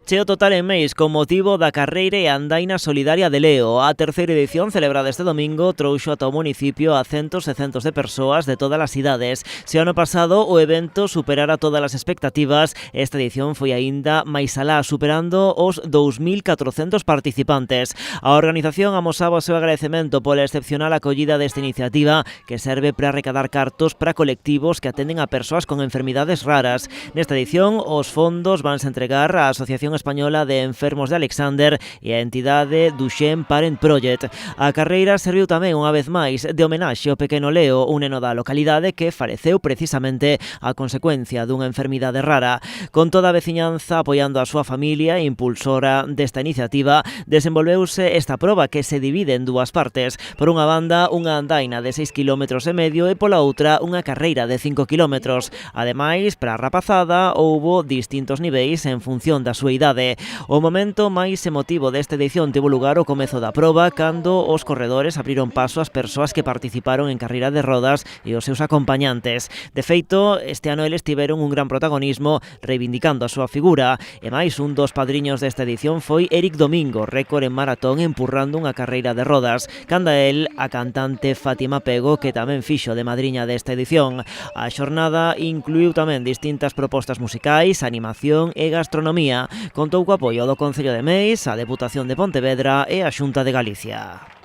Cheo total en Meis con motivo da carreira e andaina solidaria de Leo. A terceira edición, celebrada este domingo, trouxo ata o municipio a centos e centos de persoas de todas as idades. Se o ano pasado o evento superara todas as expectativas, esta edición foi aínda máis alá, superando os 2.400 participantes. A organización amosaba o seu agradecemento pola excepcional acollida desta iniciativa que serve para arrecadar cartos para colectivos que atenden a persoas con enfermidades raras. Nesta edición, os fondos vanse entregar á Asociación Española de Enfermos de Alexander e a entidade Duchenne Parent Project. A carreira serviu tamén unha vez máis de homenaxe ao pequeno Leo, un neno da localidade que faleceu precisamente a consecuencia dunha enfermidade rara. Con toda a veciñanza apoiando a súa familia, impulsora desta iniciativa, desenvolveuse esta proba que se divide en dúas partes. Por unha banda, unha andaina de 6,5 km e pola outra, unha carreira de 5 km. Ademais, para a rapazada, houbo distintos niveis en función da súa idade. O momento máis emotivo desta edición tivo lugar ao comezo da proba, cando os corredores abriron paso ás persoas que participaron en carreira de rodas e os seus acompañantes. De feito, este ano eles tiveron un gran protagonismo reivindicando a súa figura, e máis un dos padriños desta edición foi Eric Domingo, récord en maratón empurrando unha carreira de rodas, canda el a cantante Fátima Pego, que tamén fixo de madriña desta edición. A xornada incluiu tamén distintas propostas musicais, animación e gastronomía. Contou co apoio do Concello de Meis, a Deputación de Pontevedra e a Xunta de Galicia.